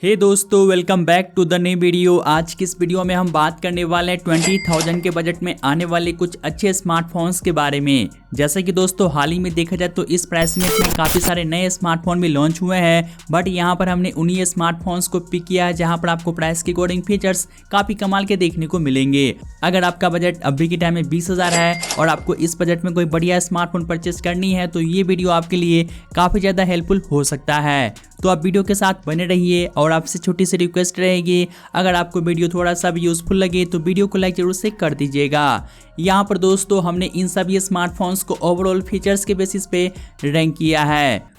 दोस्तों, welcome back to the new video. आज की इस वीडियो में हम बात करने वाले हैं 20,000 के बजट में आने वाले कुछ अच्छे स्मार्टफोन्स के बारे में। जैसे कि दोस्तों हाल ही में देखा जाए तो इस प्राइस में काफ़ी सारे नए स्मार्टफोन भी लॉन्च हुए हैं, बट यहाँ पर हमने उन्हीं स्मार्टफोन्स को पिक किया है जहाँ पर आपको प्राइस के अकॉर्डिंग फीचर्स काफ़ी कमाल के देखने को मिलेंगे। अगर आपका बजट अभी के टाइम में 20,000 है और आपको इस बजट में कोई बढ़िया स्मार्टफोन परचेस करनी है तो ये वीडियो आपके लिए काफ़ी ज़्यादा हेल्पफुल हो सकता है। तो आप वीडियो के साथ बने रहिए और आपसे छोटी सी रिक्वेस्ट रहेगी, अगर आपको वीडियो थोड़ा सा भी यूजफुल लगे तो वीडियो को लाइक जरूर से कर दीजिएगा। यहाँ पर दोस्तों हमने इन सभी स्मार्टफोन्स को ओवरऑल फीचर्स के बेसिस पे रैंक किया है।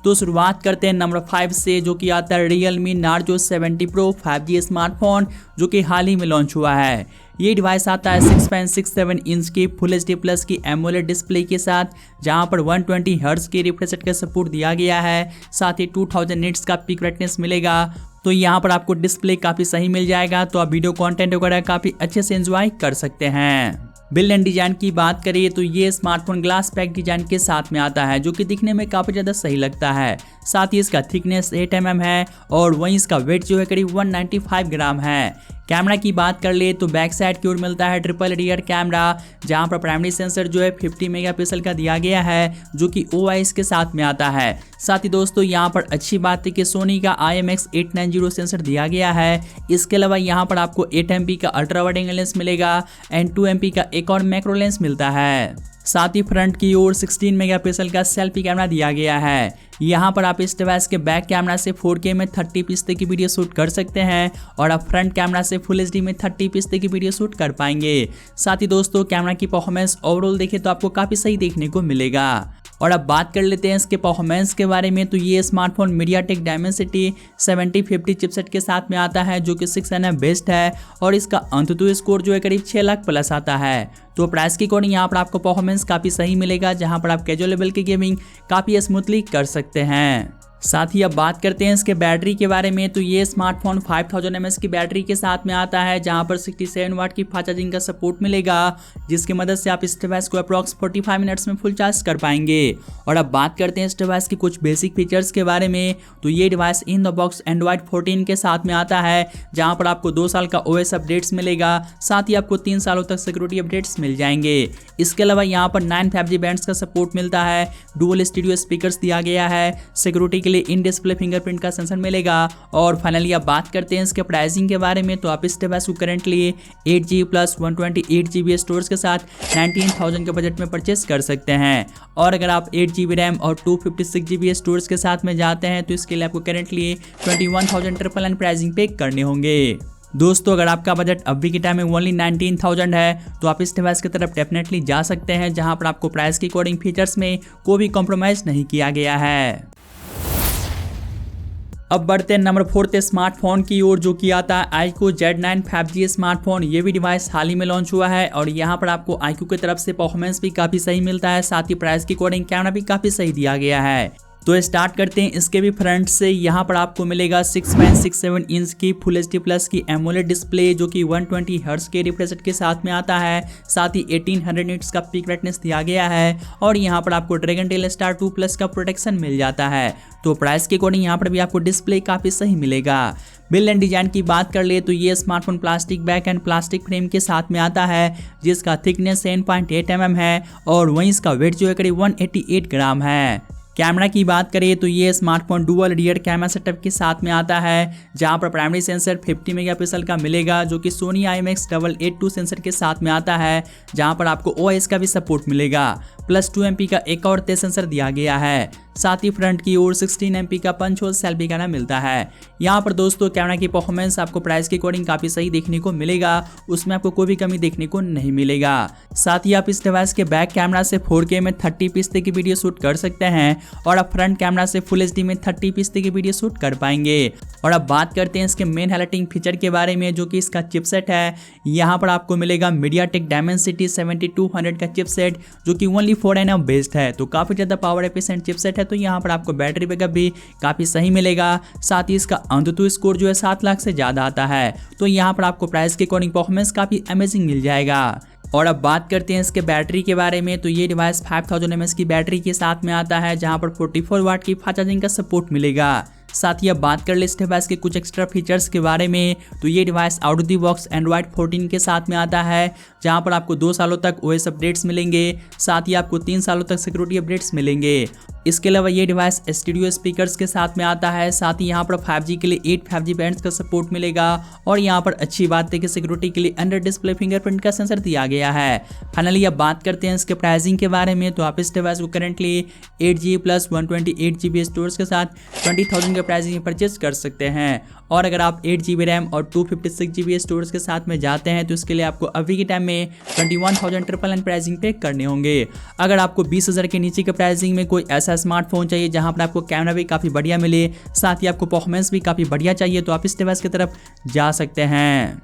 तो शुरुआत करते हैं नंबर 5 से, जो कि आता है Realme Narzo 70 Pro 5G smartphone, जो कि हाल ही में लॉन्च हुआ है। ये डिवाइस आता है 6.67 इंच की फुल एचडी प्लस की एमोलेड डिस्प्ले के साथ, जहां पर 120 हर्ट्ज की रिफ्रेश रेट का सपोर्ट दिया गया है। साथ ही 2000 निट्स का पीक ब्राइटनेस मिलेगा। तो यहाँ पर आपको डिस्प्ले काफ़ी सही मिल जाएगा, तो आप वीडियो कंटेंट वगैरह काफ़ी अच्छे से एंजॉय कर सकते हैं। बिल्ड एंड डिजाइन की बात करिए तो ये स्मार्टफोन ग्लास पैक डिजाइन के साथ में आता है, जो कि दिखने में काफ़ी ज़्यादा सही लगता है। साथ ही इसका थिकनेस 8 mm है और वहीं इसका वेट जो है करीब 195 ग्राम है। कैमरा की बात कर ले तो बैक साइड की ओर मिलता है ट्रिपल रियर कैमरा, जहां पर प्राइमरी सेंसर जो है 50 मेगापिक्सल का दिया गया है, जो कि OIS के साथ में आता है। साथ ही दोस्तों यहाँ पर अच्छी बात है कि सोनी का IMX890 सेंसर दिया गया है। इसके अलावा यहाँ पर आपको 8 MP का अल्ट्रा वाइड एंगल लेंस मिलेगा एंड 2 MP का एक और मैक्रो लेंस मिलता है। साथ ही फ्रंट की ओर 16 मेगापिक्सल का सेल्फी कैमरा दिया गया है। यहाँ पर आप इस डिवाइस के बैक कैमरा से 4K में 30 पीस तक की वीडियो शूट कर सकते हैं और आप फ्रंट कैमरा से फुल HD में 30 पीस तक की वीडियो शूट कर पाएंगे। साथ ही दोस्तों कैमरा की परफॉर्मेंस ओवरऑल देखें तो आपको काफ़ी सही देखने को मिलेगा। और अब बात कर लेते हैं इसके परफॉर्मेंस के बारे में, तो ये स्मार्टफोन MediaTek Dimensity 7050 चिपसेट के साथ में आता है, जो कि 6nm बेस्ड है और इसका अंततः स्कोर जो है करीब 6 लाख प्लस आता है। तो प्राइस के अकॉर्डिंग यहाँ पर आपको परफॉर्मेंस काफ़ी सही मिलेगा, जहाँ पर आप कैजुअल लेवल की गेमिंग काफ़ी स्मूथली कर सकते हैं। साथ ही अब बात करते हैं इसके बैटरी के बारे में, तो ये स्मार्टफोन 5000 mAh की बैटरी के साथ में आता है, जहां पर 67 वाट की फास्ट चार्जिंग का सपोर्ट मिलेगा, जिसकी मदद से आप इस डिवाइस को अप्रॉक्स 45 मिनट्स में फुल चार्ज कर पाएंगे। और अब बात करते हैं इस डिवाइस की कुछ बेसिक फीचर्स के बारे में, तो ये device in the box Android 14 के साथ में आता है, जहाँ पर आपको 2 साल का OS अपडेट्स मिलेगा। साथ ही आपको 3 सालों तक सिक्योरिटी अपडेट्स मिल जाएंगे। इसके अलावा यहाँ पर 9 5G बैंड्स का सपोर्ट मिलता है, डुअल स्टीरियो स्पीकर्स दिया गया है, सिक्योरिटी के लिए इन डिस्प्ले फिंगरप्रिंट का सेंसर मिलेगा। और फाइनली आप बात करते हैं इसके प्राइसिंग के बारे में, तो आप इस डिवाइस को currently 8GB plus 128GB storage के साथ 19,000 के बजट में परचेस कर सकते हैं। और अगर आप 8GB रैम और 256GB स्टोरेज के साथ में जाते हैं तो इसके लिए आपको करेंटली 21,000 प्राइसिंग पे करने होंगे। दोस्तों अगर आपका बजट अभी के टाइम में ओनली 19,000 है तो आप इस डिवाइस की तरफ डेफिनेटली जा सकते हैं, जहां पर आपको प्राइस के अकॉर्डिंग फीचर्स में कोई भी कॉम्प्रोमाइज़ नहीं किया गया है। अब बढ़ते हैं नंबर 4 स्मार्टफोन की ओर, जो कि आता है iQOO Z9 5G स्मार्टफोन। ये भी डिवाइस हाल ही में लॉन्च हुआ है और यहाँ पर आपको iQOO की तरफ से परफॉर्मेंस भी काफ़ी सही मिलता है। साथ ही प्राइस के अकॉर्डिंग कैमरा भी काफ़ी सही दिया गया है। तो स्टार्ट करते हैं इसके भी फ्रंट से। यहाँ पर आपको मिलेगा 6.67 इंच की फुल HD प्लस की एमोलेड डिस्प्ले, जो कि 120 हर्ट्ज के रिफ्रेश रेट के साथ में आता है। साथ ही 1800 निट्स का पीक ब्राइटनेस दिया गया है और यहाँ पर आपको ड्रैगन टेल स्टार 2 प्लस का प्रोटेक्शन मिल जाता है। तो प्राइस के अकॉर्डिंग यहाँ पर भी आपको डिस्प्ले काफ़ी सही मिलेगा। बिल्ड एंड डिजाइन की बात कर ले तो ये smartphone plastic back and plastic frame के साथ में आता है, जिसका थिकनेस 7.8 mm है और वहीं इसका वेट जो है करीब 188 ग्राम है। कैमरा की बात करें तो ये smartphone dual rear camera setup के साथ में आता है, जहां पर प्राइमरी सेंसर 50 मेगापिक्सल का मिलेगा, जो कि सोनी IMX882 सेंसर के साथ में आता है, जहां पर आपको OIS का भी सपोर्ट मिलेगा, प्लस 2 MP का एक और तेज सेंसर दिया गया है। साथ ही फ्रंट की ओर 16 MP का पंच होल सेल्फी कैमरा मिलता है। यहाँ पर दोस्तों कैमरा की परफॉर्मेंस आपको प्राइस के अकॉर्डिंग काफ़ी सही देखने को मिलेगा, उसमें आपको कोई भी कमी देखने को नहीं मिलेगा। साथ ही आप इस डिवाइस के बैक कैमरा से 4K में 30 पीस तक की वीडियो शूट कर सकते हैं और आप फ्रंट कैमरा से फुल HD में 30 पीस तक की वीडियो शूट कर पाएंगे। और अब बात करते हैं इसके मेन हाइलाइटिंग फीचर के बारे में, जो कि इसका चिपसेट है। यहाँ पर आपको मिलेगा MediaTek Dimensity 7200 का चिपसेट, जो कि ओनली 4nm बेस्ड है, तो काफ़ी ज़्यादा पावर एफिशिएंट चिपसेट है। तो यहाँ पर आपको बैटरी बैकअप भी काफ़ी सही मिलेगा। साथ ही इसका अंततः स्कोर जो है 7 लाख से ज़्यादा आता है। तो यहाँ पर आपको प्राइस के अकॉर्डिंग परफॉर्मेंस काफ़ी अमेजिंग मिल जाएगा। और अब बात करते हैं इसके बैटरी के बारे में, तो ये डिवाइस 5000 mAh की बैटरी के साथ में आता है, जहां पर 44 वाट की फास्ट चार्जिंग का सपोर्ट मिलेगा। साथ ही अब बात कर ले इस डिवाइस के कुछ एक्स्ट्रा फीचर्स के बारे में, तो ये device out of the box Android 14 के साथ में आता है, जहां पर आपको 2 सालों तक OS अपडेट्स मिलेंगे, साथ ही आपको 3 सालों तक सिक्योरिटी अपडेट्स मिलेंगे। इसके अलावा ये डिवाइस स्टूडियो स्पीकर्स के साथ में आता है, साथ ही यहाँ पर 5G के लिए 8 5G बैंड्स का सपोर्ट मिलेगा और यहाँ पर अच्छी बात है कि सिक्योरिटी के लिए अंडर डिस्प्ले फिंगरप्रिंट का सेंसर दिया गया है। फाइनली अब बात करते हैं इसके प्राइसिंग के बारे में, तो आप इस डिवाइस को currently 8GB plus 128GB storage के साथ 20,000 के प्राइसिंग में परचेज कर सकते हैं। और अगर आप 8GB रैम और 256GB स्टोरेज के साथ में जाते हैं तो इसके लिए आपको अभी के टाइम में 21,999 प्राइसिंग पे करने होंगे। अगर आपको 20,000 के नीचे के प्राइसिंग में कोई ऐसा स्मार्टफोन चाहिए जहां पर आपको कैमरा भी काफ़ी बढ़िया मिले, साथ ही आपको परफॉर्मेंस भी काफ़ी बढ़िया चाहिए, तो आप इस डिवाइस की तरफ जा सकते हैं।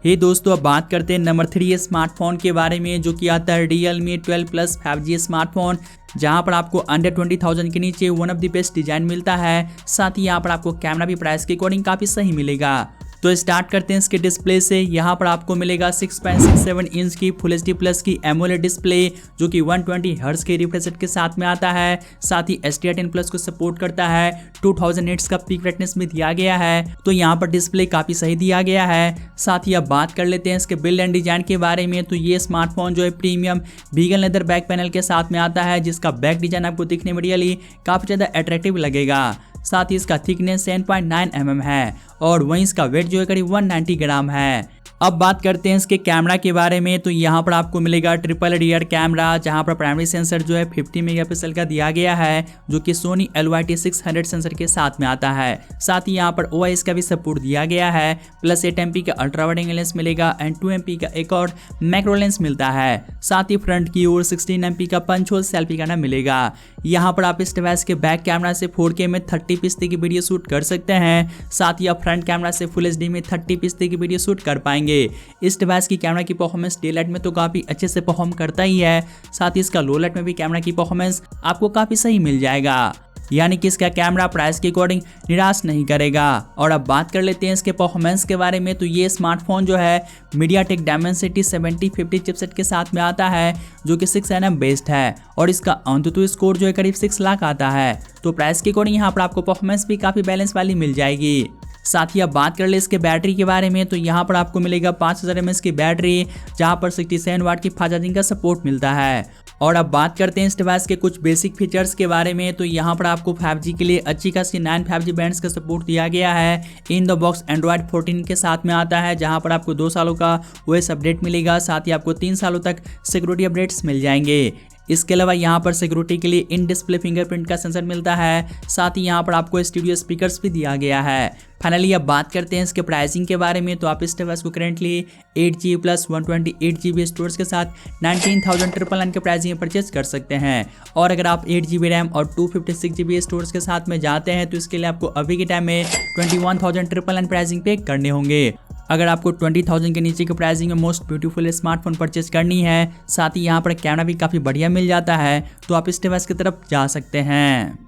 हे दोस्तों, अब बात करते हैं नंबर 3 स्मार्टफोन के बारे में, जो कि आता है Realme 12 Plus 5G स्मार्टफोन, जहां पर आपको अंडर 20,000 के नीचे one of the best design मिलता है। साथ ही यहाँ पर आपको कैमरा भी प्राइस के अकॉर्डिंग काफ़ी सही मिलेगा। तो स्टार्ट करते हैं इसके डिस्प्ले से। यहाँ पर आपको मिलेगा 6.67 इंच की फुल HD प्लस की एमोलेड डिस्प्ले, जो कि 120 हर्ट्ज के रिफ्रेश रेट के साथ में आता है। साथ ही SDR10 प्लस को सपोर्ट करता है। 2000 निट्स का पीक ब्राइटनेस में दिया गया है, तो यहाँ पर डिस्प्ले काफ़ी सही दिया गया है। साथ ही अब बात कर लेते हैं इसके बिल्ड एंड डिजाइन के बारे में, तो ये स्मार्टफोन जो है premium vegan leather back panel के साथ में आता है, जिसका बैक डिजाइन आपको दिखने में रियली काफ़ी ज़्यादा अट्रैक्टिव लगेगा। साथ ही इसका थिकनेस 7.9 mm है और वहीं इसका वेट जो है करीब 190 ग्राम है। अब बात करते हैं इसके कैमरा के बारे में, तो यहाँ पर आपको मिलेगा ट्रिपल रियर कैमरा, जहाँ पर प्राइमरी सेंसर जो है 50 मेगापिक्सल का दिया गया है, जो कि सोनी LYT600 सेंसर के साथ में आता है। साथ ही यहाँ पर OIS का भी सपोर्ट दिया गया है, प्लस 8 MP का अल्ट्रा वाइड एंगल लेंस मिलेगा एंड 2 MP का एक और मैक्रो लेंस मिलता है। साथ ही फ्रंट की ओर 16 MP का पंच होल सेल्फी कैमरा मिलेगा। यहाँ पर आप इस डिवाइस के बैक कैमरा से 4K में 30p की वीडियो शूट कर सकते हैं। साथ ही आप फ्रंट कैमरा से फुल HD में 30p की वीडियो शूट कर पाएंगे। इस डिवाइस की कैमरा की परफॉर्मेंस डे लाइट में तो काफी अच्छे से परफॉर्म करता ही है, साथ ही इसका लो लाइट में भी कैमरा की परफॉर्मेंस आपको काफी सही मिल जाएगा, यानी कि इसका कैमरा प्राइस के अकॉर्डिंग निराश नहीं करेगा। और अब बात कर लेते हैं इसके परफॉर्मेंस के बारे में, तो ये स्मार्टफोन जो है मीडियाटेक डायमेंसिटी 7050 चिपसेट के साथ में आता है, जो कि 6nm बेस्ड है और इसका अंतुतु स्कोर जो है करीब 6 लाख आता है। तो प्राइस के अकॉर्डिंग यहाँ पर आपको परफॉर्मेंस भी काफी बैलेंस वाली मिल जाएगी। साथ ही अब बात कर ले इसके बैटरी के बारे में, तो यहाँ पर आपको मिलेगा 5000 mAh की बैटरी, जहाँ पर 67 वाट की फास्ट चार्जिंग का सपोर्ट मिलता है। और अब बात करते हैं इस डिवाइस के कुछ बेसिक फीचर्स के बारे में, तो यहाँ पर आपको 5G के लिए अच्छी खासी 9 5G बैंड्स का सपोर्ट दिया गया है। इन द बॉक्स एंड्रॉइड 14 के साथ में आता है, जहाँ पर आपको 2 सालों का OS अपडेट मिलेगा, साथ ही आपको 3 सालों तक सिक्योरिटी अपडेट्स मिल जाएंगे। इसके अलावा यहाँ पर सिक्योरिटी के लिए इन डिस्प्ले फिंगरप्रिंट का सेंसर मिलता है। साथ ही यहाँ पर आपको स्टूडियो स्पीकर्स भी दिया गया है। फाइनली अब बात करते हैं इसके प्राइसिंग के बारे में, तो आप इस डिवाइस को currently 8GB plus 128GB storage के साथ 19,999 के प्राइसिंग में परचेज कर सकते हैं। और अगर आप 8GB रैम और 256GB स्टोरेज के साथ में जाते हैं तो इसके लिए आपको अभी के टाइम में 21,999 प्राइसिंग पे करने होंगे। अगर आपको 20,000 के नीचे के प्राइसिंग में मोस्ट ब्यूटीफुल स्मार्टफोन परचेज करनी है, साथ ही यहाँ पर कैमरा भी काफ़ी बढ़िया मिल जाता है, तो आप इस डिवाइस की तरफ जा सकते हैं।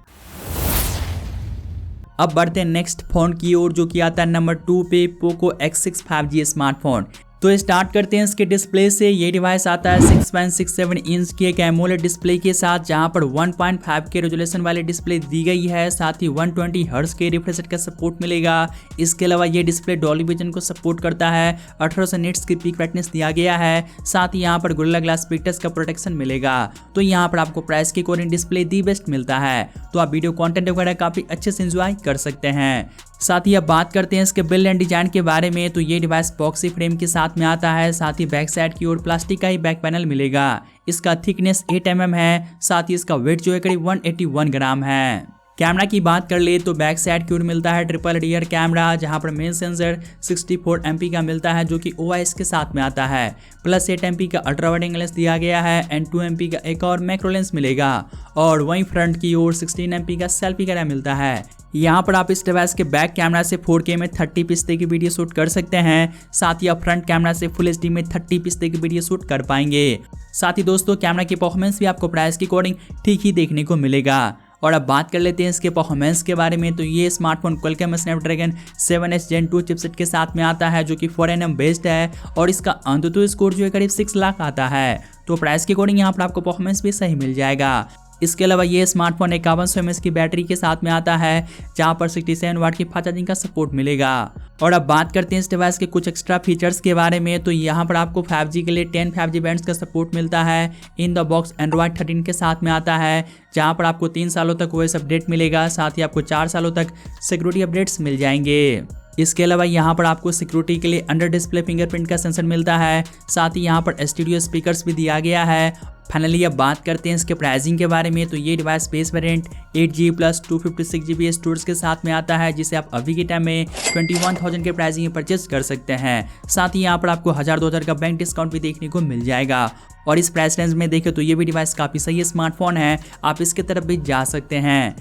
अब बढ़ते हैं नेक्स्ट फोन की ओर, जो कि आता है नंबर 2 पे पोको X6 5G स्मार्टफोन। तो स्टार्ट करते हैं इसके डिस्प्ले से। ये डिवाइस आता है 6.67 इंच की एक एमोलेड डिस्प्ले के साथ, जहां पर 1.5 के रेजोल्यूशन वाली डिस्प्ले दी गई है। साथ ही 120 हर्ट्ज के रिफ्रेश रेट का सपोर्ट मिलेगा। इसके अलावा ये डिस्प्ले डॉल्बी विजन को सपोर्ट करता है। 1800 निट्स की पीक ब्राइटनेस दिया गया है। साथ ही यहाँ पर गोरिल्ला ग्लास स्पीकर्स का प्रोटेक्शन मिलेगा। तो यहाँ पर आपको प्राइस के अकॉर्डिंग डिस्प्ले दी बेस्ट मिलता है, तो आप वीडियो कॉन्टेंट वगैरह काफी अच्छे से एंजॉय कर सकते हैं। साथ ही अब बात करते हैं इसके बिल्ड एंड डिजाइन के बारे में, तो ये डिवाइस बॉक्सी फ्रेम के साथ में आता है। साथ ही बैक साइड की ओर प्लास्टिक का ही बैक पैनल मिलेगा। इसका थिकनेस 8 mm है। साथ ही इसका वेट जो है करीब 181 ग्राम है। कैमरा की बात कर ले तो बैक साइड की ओर मिलता है ट्रिपल रियर कैमरा, जहां पर मेन सेंसर 64 MP का मिलता है, जो कि OIS के साथ में आता है। प्लस 8 MP का अल्ट्रा वाइड एंगल लेंस दिया गया है एंड 2 MP का एक और मैक्रो लेंस मिलेगा। और वहीं फ्रंट की ओर 16 MP का सेल्फी कैमरा मिलता है। यहाँ पर आप इस डिवाइस के बैक कैमरा से 4K में 30p की वीडियो शूट कर सकते हैं। साथ ही आप फ्रंट कैमरा से फुल HD में 30p की वीडियो शूट कर पाएंगे। साथ ही दोस्तों कैमरा की परफॉर्मेंस भी आपको प्राइस के अकॉर्डिंग ठीक ही देखने को मिलेगा। और अब बात कर लेते हैं इसके परफॉर्मेंस के बारे में, तो ये smartphone Qualcomm Snapdragon 7S Gen 2 chipset के साथ में आता है, जो कि 4nm बेस्ड है और इसका अंतुतु स्कोर जो है करीब 6 लाख आता है। तो प्राइस के अकॉर्डिंग यहाँ पर आपको परफॉर्मेंस भी सही मिल जाएगा। इसके अलावा ये स्मार्टफोन 5100 mAh की बैटरी के साथ में आता है, जहां पर 67 वाट की फास्ट चार्जिंग का सपोर्ट मिलेगा। और अब बात करते हैं इस डिवाइस के कुछ एक्स्ट्रा फीचर्स के बारे में। तो यहाँ पर आपको 5G के लिए 10 5G बैंड्स का सपोर्ट मिलता है। इन द बॉक्स एंड्रॉयड 13 के साथ में आता है, जहाँ पर आपको 3 सालों तक OS अपडेट मिलेगा, साथ ही आपको 4 सालों तक सिक्योरिटी अपडेट्स मिल जाएंगे। इसके अलावा यहाँ पर आपको सिक्योरिटी के लिए अंडर डिस्प्ले फिंगरप्रिंट का सेंसर मिलता है, साथ ही यहाँ पर स्टूडियो स्पीकर्स भी दिया गया है। फाइनली अब बात करते हैं इसके प्राइसिंग के बारे में। तो ये device base variant 8GB plus 256GB storage के साथ में आता है, जिसे आप अभी के टाइम में 21,000 के प्राइसिंग में परचेज कर सकते हैं। साथ ही यहाँ पर आपको 1000-2000 का बैंक डिस्काउंट भी देखने को मिल जाएगा। और इस प्राइस रेंज में देखें तो ये भी डिवाइस काफ़ी सही स्मार्टफोन है, आप इसके तरफ भी जा सकते हैं।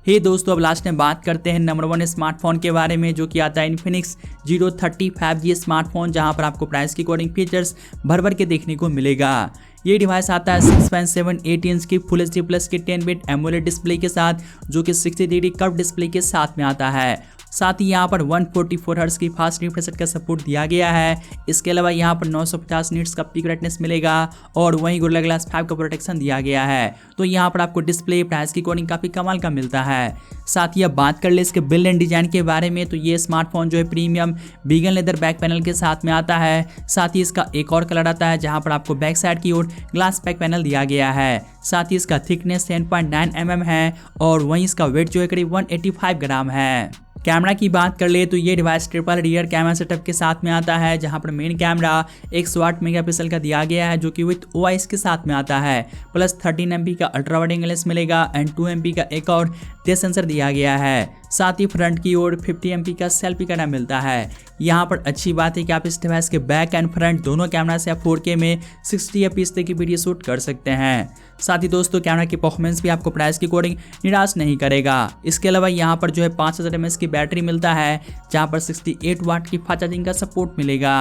हे दोस्तों, अब लास्ट में बात करते हैं नंबर 1 स्मार्टफोन के बारे में, जो कि आता है इन्फिनिक्स Giro 30 5G स्मार्टफोन, जहां पर आपको प्राइस की कोडिंग फीचर्स भर के देखने को मिलेगा। ये डिवाइस आता है 6.78 इंच की फुल HD प्लस की 10 बिट एमोलेड डिस्प्ले के साथ, जो कि 60 डिग्री कर्व डिस्प्ले के साथ में आता है। साथ ही यहाँ पर 144 हर्ट्ज की फास्ट रिफ्रेश रेट का सपोर्ट दिया गया है। इसके अलावा यहाँ पर 950 निट्स का पीक ब्राइटनेस मिलेगा और वहीं गोरिल्ला ग्लास 5 का प्रोटेक्शन दिया गया है। तो यहाँ पर आपको डिस्प्ले प्राइस की कोडिंग काफ़ी कमाल का मिलता है। साथ ही अब बात कर ले इसके बिल्ड एंड डिजाइन के बारे में। तो ये स्मार्टफोन जो है premium vegan leather back panel के साथ में आता है। साथ ही इसका एक और कलर आता है, जहाँ पर आपको बैक साइड की ओर ग्लास बैक पैनल दिया गया है। साथ ही इसका थिकनेस 10.9 mm है और वहीं इसका वेट जो है करीब 185 ग्राम है। कैमरा की बात कर ले तो ये device triple rear camera setup के साथ में आता है, जहां पर मेन कैमरा 108 मेगापिक्सल का दिया गया है, जो कि विथ OIS के साथ में आता है। प्लस 13 MP का अल्ट्रा वाइड एंगल लेंस मिलेगा एंड 2 MP का एक और डेप्थ सेंसर दिया गया है। साथ ही फ्रंट की ओर 50 MP का सेल्फी कैमरा मिलता है। यहाँ पर अच्छी बात है कि आप इस डिवाइस के बैक एंड फ्रंट दोनों कैमरा से आप 4K में 60 FPS तक की वीडियो शूट कर सकते हैं। साथ ही दोस्तों कैमरा की परफॉर्मेंस भी आपको प्राइस की कोडिंग निराश नहीं करेगा। इसके अलावा यहाँ पर जो है 5000 mAh की बैटरी मिलता है, जहाँ पर 68 वाट की फास्ट चार्जिंग का सपोर्ट मिलेगा।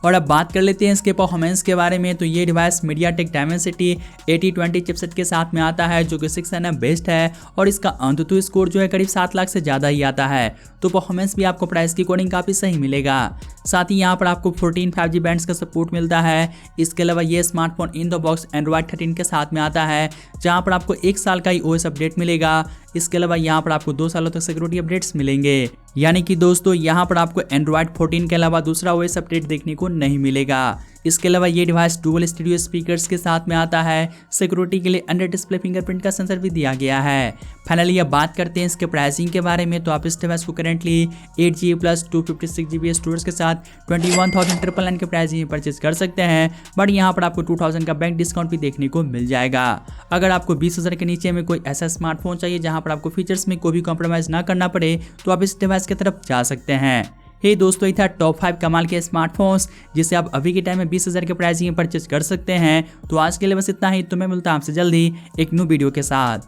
और अब बात कर लेते हैं इसके परफॉर्मेंस के बारे में। तो ये डिवाइस MediaTek Dimensity 8020 चिपसेट के साथ में आता है, जो कि 6 nm बेस्ड है और इसका अंतुतु स्कोर जो है करीब 7 लाख से ज़्यादा ही आता है। तो परफॉर्मेंस भी आपको प्राइस की कोडिंग काफ़ी सही मिलेगा। साथ ही यहाँ पर आपको 14 5G बैंड्स का सपोर्ट मिलता है। इसके अलावा ये smartphone in the box Android 13 के साथ में आता है, जहाँ पर आपको 1 साल का ही OS अपडेट मिलेगा। इसके अलावा यहाँ पर आपको 2 सालों तक सिक्योरिटी अपडेट्स मिलेंगे। यानी कि दोस्तों यहाँ पर आपको एंड्रॉयड 14 के अलावा दूसरा OS अपडेट देखने को नहीं मिलेगा। इसके अलावा ये डिवाइस डुअल स्टूडियो स्पीकर्स के साथ में आता है। सिक्योरिटी के लिए अंडर डिस्प्ले फिंगरप्रिंट का सेंसर भी दिया गया है। फाइनली अब बात करते हैं इसके प्राइसिंग के बारे में। तो आप इस डिवाइस को currently 8GB plus 256GB storage के साथ 21,999 के प्राइसिंग में परचेज कर सकते हैं, बट यहाँ पर आपको 2000 का बैंक डिस्काउंट भी देखने को मिल जाएगा। अगर आपको 20,000 के नीचे में कोई ऐसा स्मार्टफोन चाहिए जहाँ पर आपको फीचर्स में कोई भी कॉम्प्रोमाइज़ ना करना पड़े, तो आप इस डिवाइस की तरफ जा सकते हैं। हे दोस्तों, ये था टॉप 5 कमाल के स्मार्टफोन्स जिसे आप अभी के टाइम में 20,000 के प्राइसिंग में परचेज कर सकते हैं। तो आज के लिए बस इतना ही। तो मैं मिलता हूं आपसे जल्दी एक न्यू वीडियो के साथ।